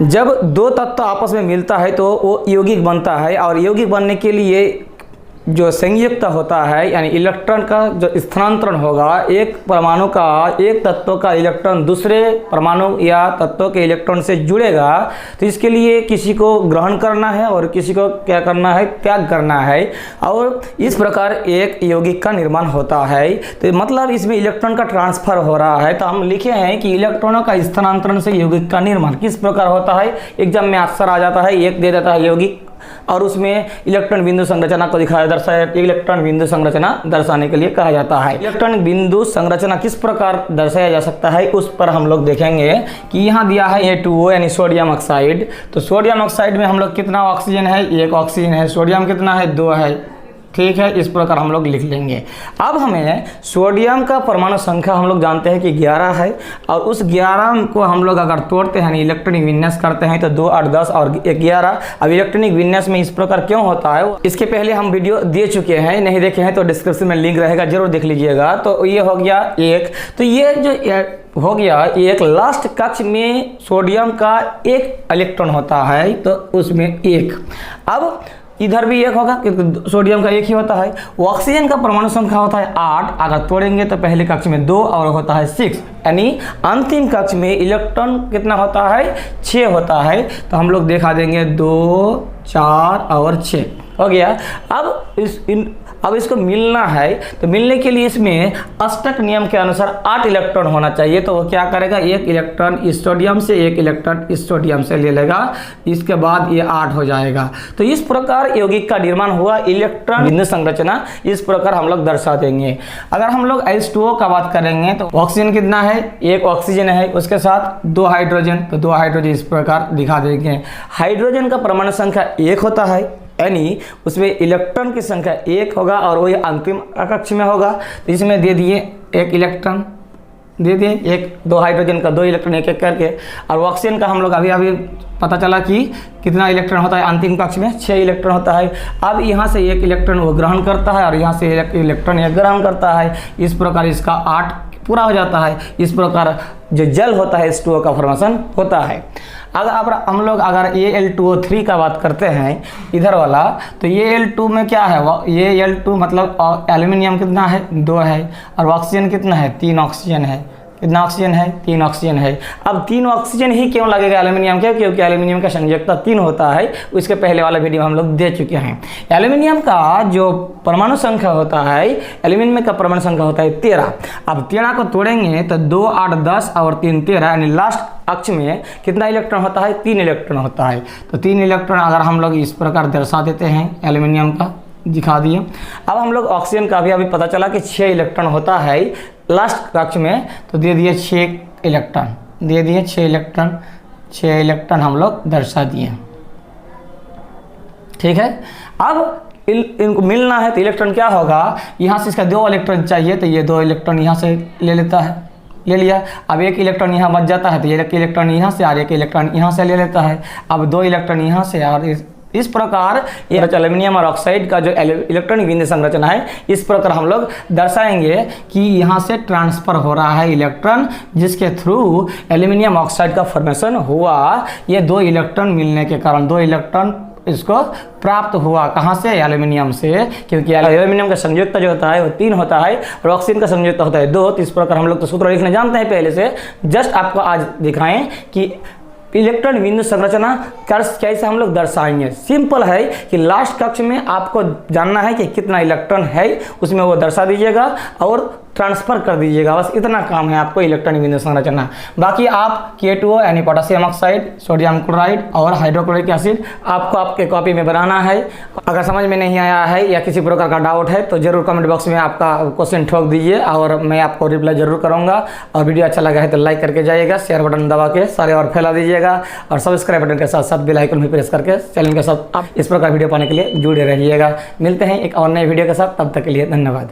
जब दो तत्व आपस में मिलता है तो वो यौगिक बनता है, और यौगिक बनने के लिए जो संयुक्त होता है यानी इलेक्ट्रॉन का जो स्थानांतरण होगा, एक परमाणु का, एक तत्व का इलेक्ट्रॉन दूसरे परमाणु या तत्व के इलेक्ट्रॉन से जुड़ेगा, तो इसके लिए किसी को ग्रहण करना है और किसी को क्या करना है, त्याग करना है, और इस प्रकार एक यौगिक का निर्माण होता है। तो मतलब इसमें इलेक्ट्रॉन का ट्रांसफर हो रहा है। तो हम लिखे हैं कि इलेक्ट्रॉनों का स्थानांतरण से यौगिक का निर्माण किस प्रकार होता है। एग्जाम में अक्सर आ जाता है, एक दे देता है यौगिक और उसमें इलेक्ट्रॉन बिंदु संरचना को दिखाया दर्शाया, इलेक्ट्रॉन बिंदु संरचना दर्शाने के लिए कहा जाता है। इलेक्ट्रॉन बिंदु संरचना किस प्रकार दर्शाया जा सकता है उस पर हम लोग देखेंगे कि यहाँ दिया है A2O यानी सोडियम ऑक्साइड। तो सोडियम ऑक्साइड में हम लोग कितना ऑक्सीजन है, एक ऑक्सीजन है। सोडियम कितना है, 2 है। ठीक है, इस प्रकार हम लोग लिख लेंगे। अब हमें सोडियम का परमाणु संख्या हम लोग जानते हैं कि 11 है, और उस 11 को हम लोग अगर तोड़ते हैं, इलेक्ट्रॉनिक विन्यास करते हैं तो 2 8 10 और 11। अब इलेक्ट्रॉनिक विन्यास में इस प्रकार क्यों होता है, इसके पहले हम वीडियो दे चुके हैं, नहीं देखे हैं तो डिस्क्रिप्शन में लिंक रहेगा, जरूर देख लीजिएगा। तो ये हो गया एक। तो ये जो हो गया एक, लास्ट कक्ष में सोडियम का एक इलेक्ट्रॉन होता है तो उसमें एक। अब इधर भी एक होगा क्योंकि सोडियम का एक ही होता है। ऑक्सीजन का परमाणु संख्या होता है 8, अगर तोड़ेंगे तो पहले कक्ष में 2 और होता है 6, यानी अंतिम कक्ष में इलेक्ट्रॉन कितना होता है, 6 होता है। तो हम लोग दिखा देंगे 2 4 और 6 हो गया। अब इसको मिलना है, तो मिलने के लिए इसमें अष्टक नियम के अनुसार 8 इलेक्ट्रॉन होना चाहिए। तो वो क्या करेगा, एक इलेक्ट्रॉन इस सोडियम से, एक इलेक्ट्रॉन इस सोडियम से ले लेगा, इसके बाद ये 8 हो जाएगा। तो इस प्रकार यौगिक का निर्माण हुआ, इलेक्ट्रॉन बिंदु संरचना इस प्रकार हम लोग दर्शा देंगे। अगर हम लोग H2O का बात करेंगे तो ऑक्सीजन कितना है, एक ऑक्सीजन है, उसके साथ 2 हाइड्रोजन, तो 2 हाइड्रोजन इस प्रकार दिखा देंगे। हाइड्रोजन का परमाणु संख्या 1 होता है, यानी उसमें इलेक्ट्रॉन की संख्या 1 होगा और वही अंतिम कक्ष में होगा। तो इसमें दे दिए एक इलेक्ट्रॉन, दे दिए एक, 2 हाइड्रोजन का 2 इलेक्ट्रॉन एक एक करके। और ऑक्सीजन का हम लोग अभी पता चला कि कितना इलेक्ट्रॉन होता है, अंतिम कक्ष में 6 इलेक्ट्रॉन होता है। अब यहाँ से एक इलेक्ट्रॉन वो ग्रहण करता है और यहाँ से एक इलेक्ट्रॉन ये ग्रहण करता है। इस प्रकार इसका 8 पूरा हो जाता है। इस प्रकार जो जल होता है H2O का फॉर्मेशन होता है। अगर हम लोग अगर Al2O3 का बात करते हैं इधर वाला, तो ये Al2 में क्या है, ये Al2 मतलब एल्यूमिनियम कितना है, 2 है, और ऑक्सीजन कितना है, 3 ऑक्सीजन है। कितना ऑक्सीजन है, 3 ऑक्सीजन है। अब 3 ऑक्सीजन ही क्यों लगेगा एल्यूमिनियम के, क्योंकि एल्यूमिनियम का संयोजकता 3 होता है। उसके पहले वाला वीडियो हम लोग दे चुके हैं। एल्यूमिनियम का जो परमाणु संख्या होता है, एल्यूमिनियम का परमाणु संख्या होता है 13। अब 13 को तोड़ेंगे तो 2 8 10 और 3 13, यानी लास्ट अक्ष में कितना इलेक्ट्रॉन होता है, 3 इलेक्ट्रॉन होता है। तो 3 इलेक्ट्रॉन अगर हम लोग इस प्रकार दर्शा देते हैं, एल्यूमिनियम का दिखा दिए। अब हम लोग ऑक्सीजन का भी अभी पता चला कि 6 इलेक्ट्रॉन होता है लास्ट कक्ष में, तो दे दिए 6 इलेक्ट्रॉन, दे दिए 6 इलेक्ट्रॉन, 6 इलेक्ट्रॉन हम लोग दर्शा दिए। ठीक है, अब इनको मिलना है तो इलेक्ट्रॉन क्या होगा, यहाँ से इसका 2 इलेक्ट्रॉन चाहिए, तो ये 2 इलेक्ट्रॉन यहाँ से ले लेता है, ले लिया। अब एक इलेक्ट्रॉन यहाँ बच जाता है तो ये एक इलेक्ट्रॉन यहाँ से और एक इलेक्ट्रॉन यहाँ से ले लेता है। अब 2 इलेक्ट्रॉन यहाँ से, और इस प्रकार ये एल्यूमिनियम और ऑक्साइड का जो इलेक्ट्रॉनिक बिंदु संरचना है, इस प्रकार हम लोग दर्शाएंगे कि यहाँ से ट्रांसफर हो रहा है इलेक्ट्रॉन, जिसके थ्रू एल्यूमिनियम ऑक्साइड का फॉर्मेशन हुआ। ये 2 इलेक्ट्रॉन मिलने के कारण 2 इलेक्ट्रॉन इसको प्राप्त हुआ, कहाँ से, एल्यूमिनियम से, क्योंकि एल्यूमिनियम का संयोजकता जो होता है वो 3 होता है और ऑक्सीजन का संयोजकता होता है 2। तो इस प्रकार हम लोग तो सूत्र लिखने जानते हैं पहले से, जस्ट आपको आज दिखाएं कि इलेक्ट्रॉन बिंदु संरचना कैसे हम लोग दर्शाएंगे। सिंपल है कि लास्ट कक्ष में आपको जानना है कि कितना इलेक्ट्रॉन है, उसमें वो दर्शा दीजिएगा और ट्रांसफर कर दीजिएगा, बस इतना काम है आपको इलेक्ट्रॉनिक बिंदु संरचना। बाकी आप K2O यानी पोटेशियम ऑक्साइड, सोडियम क्लोराइड और हाइड्रोक्लोरिक एसिड आपको आपके कॉपी में बनाना है। अगर समझ में नहीं आया है या किसी प्रकार का डाउट है तो जरूर कमेंट बॉक्स में आपका क्वेश्चन ठोक दीजिए और मैं आपको रिप्लाई जरूर करूँगा। और वीडियो अच्छा लगा है तो लाइक करके जाइएगा, शेयर बटन दबा के सारे और फैला दीजिएगा, और सब्सक्राइब बटन के साथ साथ बेल आइकन भी प्रेस करके चैनल के साथ आप इस प्रकार वीडियो पाने के लिए जुड़े रहिएगा। मिलते हैं एक और नए वीडियो के साथ, तब तक के लिए धन्यवाद।